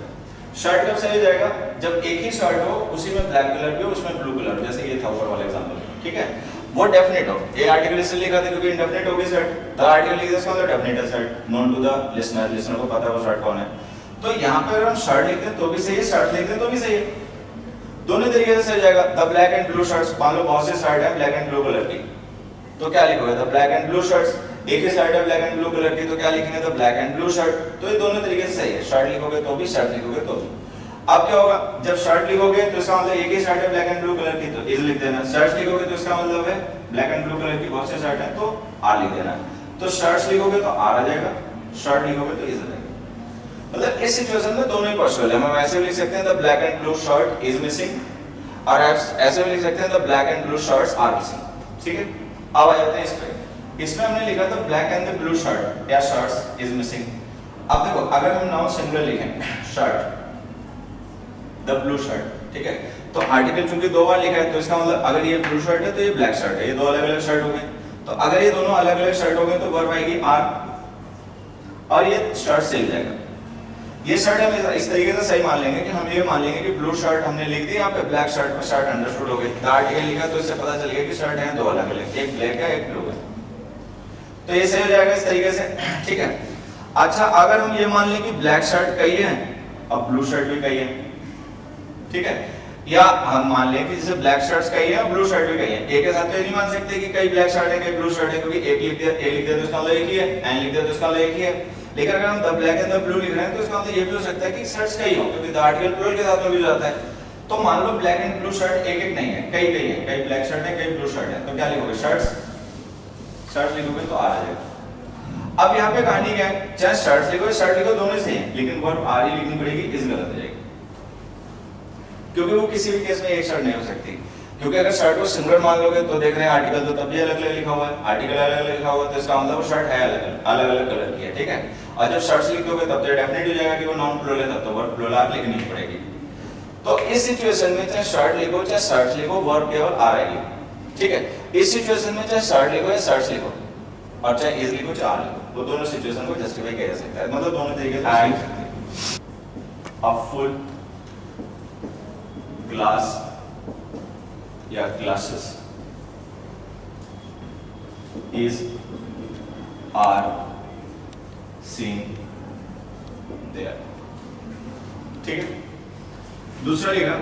शर्ट कब सही हो जाएगा, जब एक ही शर्ट हो, उसी में ब्लैक कलर भी हो, उसमें ब्लू कलर हो, जैसे ये था ऊपर वाला एग्जांपल, ठीक है, वो डेफिनेट हो। ये आर्टिकल इसलिए लिखा था क्योंकि इंडेफिनेट हो गई शर्ट, द आर्टिकल लिखा इसका मतलब डेफिनेट है shirt, known to the listener, listener को पता है वो शर्ट कौन है। तो यहाँ पे अगर हम शर्ट लिखते हैं तो भी सही है, शर्ट लिखते हैं तो भी सही है, दोनों तरीके से सही जाएगा। The black and blue shirts, मान लो बहुत से शर्ट है ब्लैक एंड ब्लू कलर की, तो क्या लिखोगे the black and blue shirts. एक ही शर्ट है ब्लैक एंड ब्लू कलर की, तो क्या लिखेंगे the black and blue shirt. तो ये दोनों तरीके से सही है, शर्ट लिखोगे तो भी, शर्ट लिखोगे तो भी। अब क्या होगा, जब शर्ट लिखोगे तो इसका मतलब एक ही शर्ट है ब्लैक एंड ब्लू कलर की, तो इज लिख देना। शर्ट्स लिखोगे तो इसका मतलब है ब्लैक एंड ब्लू कलर की बहुत से शर्ट है, तो आर लिख देना। तो शर्ट्स लिखोगे तो आर आ जाएगा, शर्ट लिखोगे तो इज आ जाएगा। मतलब इस सिचुएशन में दोनों ही पॉसिबल है। हम ऐसे भी लिख सकते हैं the black and blue shirt is missing, और ऐसे भी लिख सकते हैं the black and blue shirts are missing, ठीक है। अब आ जाते हैं इस पे, इसमें हमने लिखा था black and the blue shirt या शर्ट्स इज मिसिंग। अब देखो अगर हम नाउन सिंगुलर लिखें शर्ट, द ब्लू शर्ट, ठीक है, तो आर्टिकल चूंकि दो बार लिखा है, तो इसका मतलब अगर ये ब्लू शर्ट है तो ये ब्लैक शर्ट है, ये दो अलग अलग शर्ट हो गए। तो अगर ये दोनों अलग अलग शर्ट हो गए तो वर्ब आएगी आर, और ये शर्ट से लिख जाएगा। ये शर्ट हम इस तरीके से सही मान लेंगे कि हम ये मान लेंगे कि ब्लू शर्ट हमने लिख दी, यहाँ पे ब्लैक शर्ट में शर्ट अंडरस्टूड हो गई। द आर्टिकल लिखा तो इससे पता चल गया कि शर्ट है दो अलग अलग, एक ब्लैक है एक ब्लू है, तो ये सही हो जाएगा इस तरीके से, ठीक है। अच्छा अगर हम ये मान लें कि ब्लैक शर्ट कही है और ब्लू शर्ट भी कही है, ठीक है, या हम मान लें कि जैसे ब्लैक शर्ट्स कही है और ब्लू शर्ट भी कही है। एक के साथ तो ये नहीं मान सकते कि कई ब्लैक शर्ट है कई ब्लू शर्ट है, क्योंकि एक लिख दिया तो इसका मतलब एक ही है, एन लिख दिया तो इसका मतलब एक ही है। लेकिन अगर हम the black and the blue लिख रहे हैं तो इसका मतलब ये भी हो सकता है कि शर्ट्स कई हो, क्योंकि द आर्टिकल प्लूरल के साथ में भी जाता है। तो मान लो ब्लैक एंड ब्लू शर्ट एक एक नहीं है, कई कई है, कई ब्लैक शर्ट है कई ब्लू शर्ट है, तो क्या लिखोगे शर्ट्स, शर्ट्स लिखोगे तो आ जाएगा। अब यहाँ पे कहानी क्या है, चाहे शर्ट्स लिखो शर्ट लिखो दोनों सही है, लेकिन वर्ब आर ही लिखनी पड़ेगी, इस गलत हो जाएगी, क्योंकि वो किसी भी केस में एक शर्ट नहीं हो सकती। क्योंकि अगर शर्ट को सिंगुलर मान लोगे तो देख रहे हैं आर्टिकल तो तब भी अलग अलग लिखा हुआ है, आर्टिकल अलग अलग लिखा हुआ है, तो इसका मतलब वो शर्ट है अलग अलग कलर की है, ठीक है। और जब शर्ट्स लिख दोगे तब तो डेफिनेट हो जाएगा कि वो नाउन प्लूरल है, तब तो वर्ब प्लूरल आप लिखनी ही पड़ेगी। तो इस सिचुएशन में चाहे शर्ट लिखो चाहे शर्ट्स लिखो, वर्ब केवल आ रहेगी, ठीक है। इस सिचुएशन में चाहे शर्ट लिखो या शर्ट्स लिखो, और चाहे इज लिखो चाहे आर लिखो, वो दोनों सिचुएशन को जस्टिफाई किया जा सकता है, मतलब दोनों तरीके से हो सकते हैं। अ फुल ग्लास या glasses is are seen there, ठीक है। दूसरा लिखा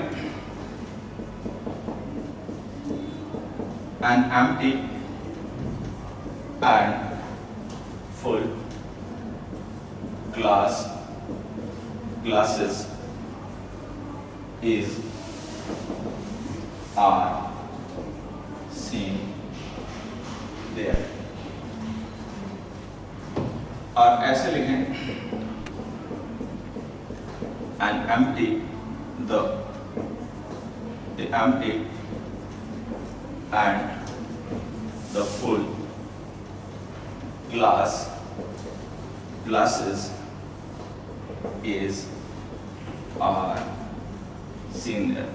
an empty and full glasses is are seen there। और ऐसे लिखें an empty the empty and the full glasses is are seen there.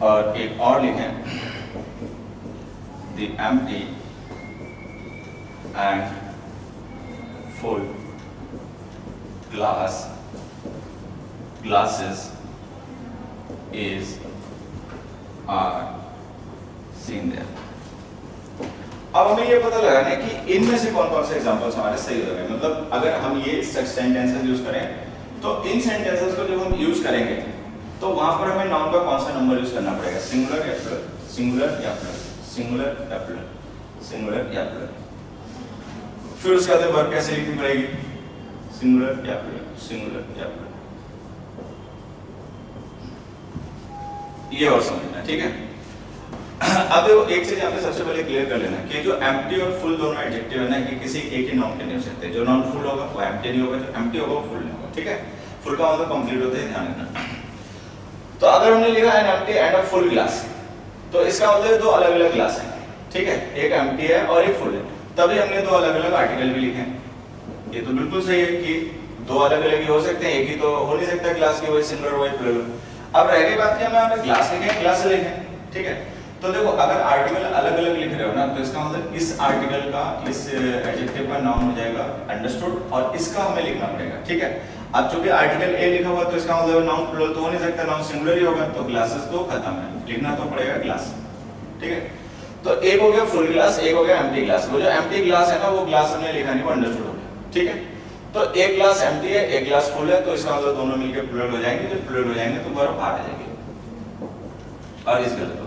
और एक और लिखें, the empty and full glasses are seen there. अब हमें ये पता लगाना है कि इनमें से कौन कौन से एग्जांपल्स हमारे सही हो गए। मतलब अगर हम ये सेंटेंसेस यूज करें तो इन सेंटेंसेस को जब हम यूज करेंगे तो वहां पर हमें नाउन का कौन सा नंबर यूज करना पड़ेगा, सिंगुलर या प्लूरल, सिंगुलर या प्लूरल, सिंगुलर या प्लूरल, सिंगुलर या प्लूरल। फिर उसके बाद वर्ब कैसे लिखनी पड़ेगी, सिंगुलर या प्लूरल, सिंगुलर या प्लूरल। ये और समझना, ठीक है। अब देखो एक चीज यहाँ पे सबसे पहले क्लियर कर लेना कि जो एम्प्टी और फुल दोनों एडजेक्टिव है ना, ये किसी एक ही नाउन के नहीं हो सकते। जो नाउन फुल होगा वो एम्प्टी नहीं होगा, जो एम्प्टी होगा वो फुल नहीं होगा, ठीक है। फुल का मतलब कंप्लीट होता है, ध्यान रखना। तो अगर हमने लिखा N empty and a full glass, तो इसका मतलब दो अलग अलग ग्लास है, ठीक है। एक एम्प्टी है और एक फुल है, तभी हमने दो अलग अलग आर्टिकल भी लिखे हैं। ये तो बिल्कुल सही है कि दो अलग अलग ही हो सकते हैं, एक ही तो हो नहीं सकता ग्लास की, वही सिंगुलर वही प्लूरल। अब रह गई बात कि हमें यहाँ पे ग्लास लिखे, ग्लास लिखे, ठीक है। तो देखो अगर आर्टिकल अलग अलग लिख रहे हो ना, तो इसका मतलब इस आर्टिकल का, इस एडजेक्टिव का नाउन हो जाएगा अंडरस्टूड और इसका हमें लिखना पड़ेगा, ठीक है। अब चूंकि आर्टिकल ए लिखा हुआ तो इसका मतलब नाउन प्लूरल तो हो नहीं सकता, नाउन सिंगुलर ही होगा, तो ग्लासेस तो खत्म है, लिखना तो पड़ेगा ग्लास, ठीक है। तो एक हो गया फुल ग्लास, एक हो गया एम्प्टी ग्लास। वो जो एम्प्टी ग्लास है ना, वो ग्लास हमने लिखा नहीं, वो अंडरस्टूड हो गया, ठीक है। तो एक ग्लास एम्प्टी है, एक ग्लास फुल है, तो इसका मतलब दोनों मिलकर प्लूरल हो जाएंगे। जब प्लूरल हो जाएंगे तो वर्ब आ जाएंगे और इस गलत हो गया।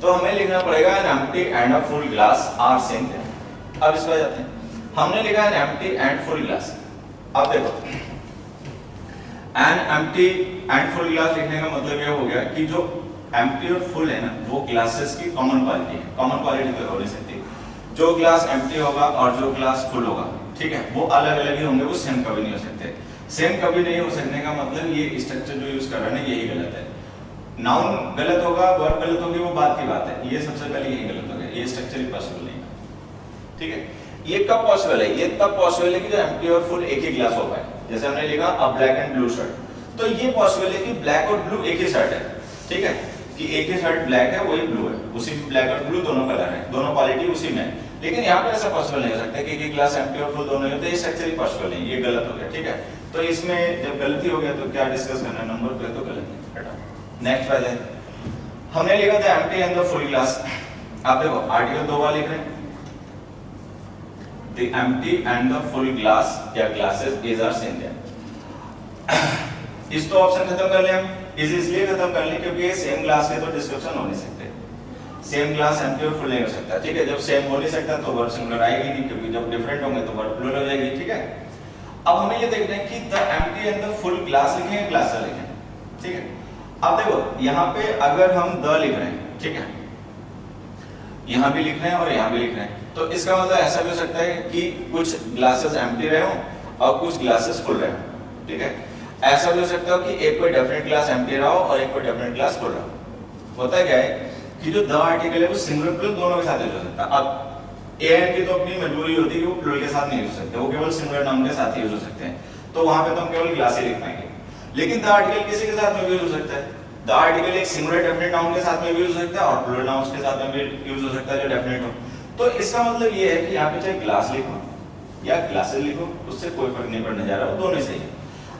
तो हमें लिखना पड़ेगा an empty and a full glass are same there. अब इस पर जाते हैं, हमने लिखा है an empty and full glass. अब देखो an empty and full glass लिखने का मतलब ये हो गया कि जो एम्प्टी और फुल है ना, वो ग्लासेस की कॉमन क्वालिटी है। कॉमन क्वालिटी तो हो नहीं सकती, जो ग्लास एम्प्टी होगा और जो ग्लास फुल होगा, ठीक है, वो अलग अलग ही होंगे, वो सेम कभी नहीं हो सकते। सेम कभी नहीं हो सकने का मतलब ये स्ट्रक्चर जो यूज कर रहे हैं ना, यही गलत है। नाउन गलत होगा, वर्ब गलत होगी, वो बात की बात है। ये सबसे पहले यही गलत हो गया, ये स्ट्रक्चर ही पॉसिबल नहीं है, ठीक है। ये कब पॉसिबल है, ये तब पॉसिबल है कि जो एम्प्टी और फुल एक ही ग्लास हो पाए। जैसे हमने लिखा अ ब्लैक एंड ब्लू शर्ट, तो ये पॉसिबल है कि ब्लैक और ब्लू एक ही शर्ट है, ठीक है, कि एक ही शर्ट ब्लैक है वही ब्लू है, उसी में ब्लैक और ब्लू दोनों कलर है, दोनों क्वालिटी उसी में है। लेकिन यहाँ पे ऐसा पॉसिबल नहीं हो सकता कि एक ही ग्लास एम्प्टी और फुल दोनों हो, तो ये स्ट्रक्चर ही पॉसिबल नहीं, ये गलत हो गया, ठीक है। तो इसमें जब गलती हो गया तो क्या डिस्कस करना है, नंबर पे तो गलत है, हटाओ। नेक्स्ट वाला हमने लिखा था empty and the full glass. आप देखो आर्टिकल दो बार लिख रहे हैं, the empty and the full glass या glasses is are same there. इस तो ऑप्शन खत्म कर लिया हम, इज इसलिए खत्म कर लिया क्योंकि ये सेम ग्लास के तो डिस्क्रिप्शन हो नहीं सकते, सेम ग्लास एम्प्टी और फुल नहीं हो सकता, ठीक है। जब सेम हो नहीं सकता तो वर्ब सिंगुलर आएगी नहीं, क्योंकि जब डिफरेंट होंगे तो वर्ब प्लूरल हो जाएगी, ठीक है। अब हमें ये देखना है कि the empty and the full glass लिखें या ग्लास लिखें, ठीक है। अब देखो यहाँ पे अगर हम द लिख रहे हैं, ठीक है, यहाँ भी लिख रहे हैं और यहाँ भी लिख रहे हैं, तो इसका मतलब ऐसा भी हो सकता है कि कुछ ग्लासेस एम्प्टी रहे हो और कुछ ग्लासेस फुल रहे हो, ठीक है। ऐसा भी हो सकता है कि एक कोई डेफिनेट ग्लास एम्प्टी रहा हो और एक कोई डेफिनेट ग्लास फुल रहा हो। होता क्या है कि जो द आर्टिकल है वो सिंगुलर प्लूरल दोनों के साथ यूज हो सकता है। अब ए एंड की तो अपनी मजबूरी होती है कि वो प्लूरल के साथ नहीं यूज हो सकते, वो केवल सिंगुलर नाउन के साथ ही यूज हो सकते हैं, तो वहां पे तो हम केवल ग्लास ही लिख पाएंगे। लेकिन द आर्टिकल किसी के साथ में भी यूज हो सकता है, द आर्टिकल एक सिंगुलर डेफिनेट नाउन के साथ में भी यूज हो सकता है और प्लूरल नाउन्स के साथ में भी यूज हो सकता है जो डेफिनेट हो। तो इसका मतलब ये है कि यहाँ पे चाहे ग्लास लिखो या ग्लासेस लिखो, उससे कोई फर्क नहीं पड़ने जा रहा, वो दोनों सही है।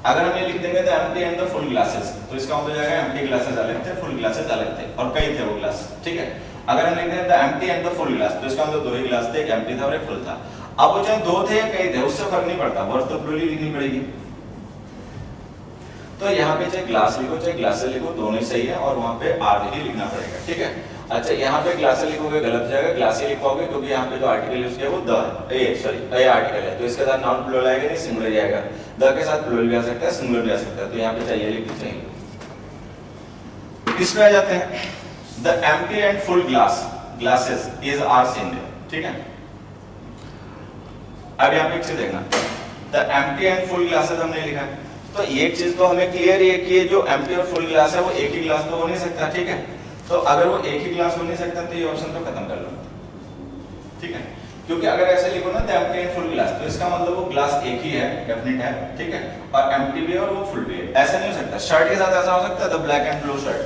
अगर हम ये लिख देंगे the empty and the full glasses, तो इसका मतलब हो जाएगा एम्प्टी ग्लासेस अलग थे, फुल ग्लासेस अलग थे और कई थे वो ग्लास, ठीक है। अगर हम लिख दें the empty and the full glass, तो इसका मतलब दो ही ग्लास थे, एक एम्प्टी था और एक फुल था। अब वो चाहे दो थे या कई थे, उससे फर्क नहीं पड़ता, वर्ब तो प्लूरल लिखनी पड़ेगी। तो यहाँ पे चाहे ग्लास लिखो चाहे ग्लासेस लिखो, दोनों ही सही है और वहाँ पे आर ही लिखना पड़ेगा, ठीक है। अच्छा यहाँ पे ग्लासेस लिखोगे गलत हो जाएगा, ग्लास ही लिखोगे क्योंकि यहाँ पे जो आर्टिकल यूज किया वो द ए आर्टिकल है, तो इसके साथ नाउन प्लूरल आएगा नहीं, सिंगुलर जाएगा। द के साथ प्लूरल भी आ सकता है, सिंगुलर भी आ सकता है, तो यहाँ पे चाहिए लिखनी चाहिए। इसमें आ जाते हैं the empty and full glasses is are same there, ठीक है। अब यहाँ पे एक चीज देखना, the empty and full glasses हमने लिखा है, तो एक चीज तो हमें क्लियर है कि जो एम्प्टी और फुल ग्लास है वो एक ही ग्लास तो हो नहीं सकता, ठीक है। तो अगर वो एक ही ग्लास हो नहीं सकता तो ये ऑप्शन तो खत्म कर लो, ठीक है। क्योंकि अगर ऐसे लिखो ना the empty and full glass, तो इसका मतलब वो ग्लास एक ही है, डेफिनेट है, ठीक है, और एम्प्टी भी है और वो फुल भी है। ऐसा नहीं हो सकता। शर्ट के साथ ऐसा हो सकता है the black and blue shirt,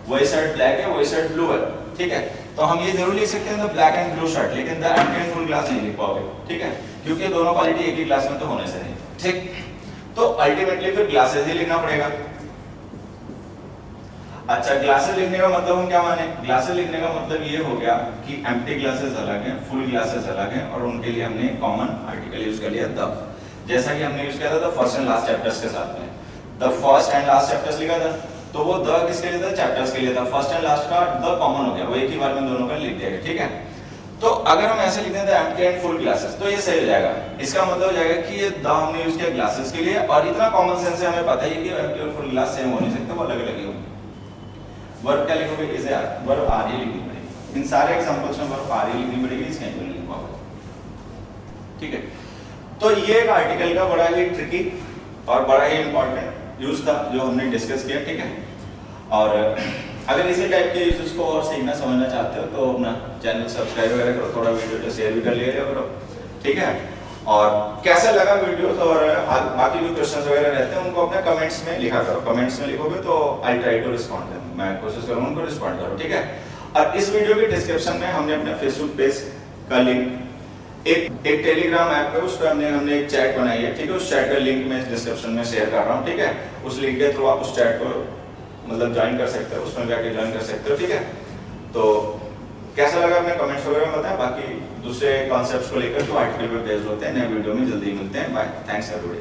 वही शर्ट ब्लैक है वही शर्ट ब्लू है, ठीक है, तो हम ये जरूर लिख सकते हैं the black and blue shirt, लेकिन the empty and full glass नहीं लिख पाओगे, ठीक है, क्योंकि दोनों क्वालिटी एक ही ग्लास में तो होने से नहीं, ठीक। तो अल्टीमेटली फिर ग्लासेस ही लिखना पड़ेगा। अच्छा, ग्लासेस लिखने का मतलब हम क्या माने? ग्लासेस लिखने का मतलब ये हो गया कि एम्प्टी ग्लासेस अलग हैं, फुल ग्लासेस अलग हैं, और उनके लिए हमने कॉमन आर्टिकल यूज कर लिया द, जैसा कि हमने यूज किया था the first and last chapters के साथ में। The first and last chapters लिखा था, तो वो द किसके लिए था? चैप्टर्स के लिए था। फर्स्ट एंड लास्ट का द कॉमन हो गया, वो एक ही बार में दोनों का लिख दिया गया, ठीक है। तो अगर हम ऐसे लिख दें the empty and full glasses, तो ये सही हो जाएगा। इसका मतलब हो जाएगा कि ये द हमने यूज किया ग्लासेस के लिए, और इतना कॉमन सेंस है, हमें पता ही है कि एम्प्टी और फुल ग्लास सेम हो नहीं सकते, वो अलग अलग ही होंगे। वर्ब क्या लिखोगे? इज आर, वर्ब आर ही लिखनी पड़ेगी। इन सारे एग्जांपल्स में वर्ब आर ही लिखनी पड़ेगी, इसके नहीं लिख पाओगे, ठीक है। तो ये एक आर्टिकल का बड़ा ही ट्रिकी और बड़ा ही इंपॉर्टेंट यूज था जो हमने डिस्कस किया, ठीक है। और अगर इसी टाइप के यूजेस को और सीखना समझना चाहते हो तो अपना चैनल सब्सक्राइब वगैरह करो, थोड़ा वीडियो को शेयर भी कर लिया करो, ठीक है। और कैसा लगा वीडियो, और बाकी जो क्वेश्चंस वगैरह रहते हैं उनको अपने कमेंट्स में लिखा करो। कमेंट्स में लिखोगे तो आई ट्राई टू रिस्पॉन्ड, मैं कोशिश करूंगा उनको रिस्पॉन्ड करो, ठीक है। और इस वीडियो के डिस्क्रिप्शन में हमने अपने फेसबुक पेज का लिंक, एक टेलीग्राम ऐप है उस पर हमने एक चैट बनाई है, ठीक है। उस चैट का लिंक मैं डिस्क्रिप्शन में शेयर कर रहा हूँ, ठीक है। उस लिंक के थ्रू आप उस चैट को मतलब ज्वाइन कर सकते हो, उसमें जाके ज्वाइन कर सकते हो, ठीक है। तो कैसा लगा अपने कमेंट्स वगैरह में बताएं। बाकी दूसरे कॉन्सेप्ट्स को लेकर जो आर्टिकल पे बेस्ड होते हैं, नए वीडियो में जल्दी मिलते हैं। Bye, thanks everybody.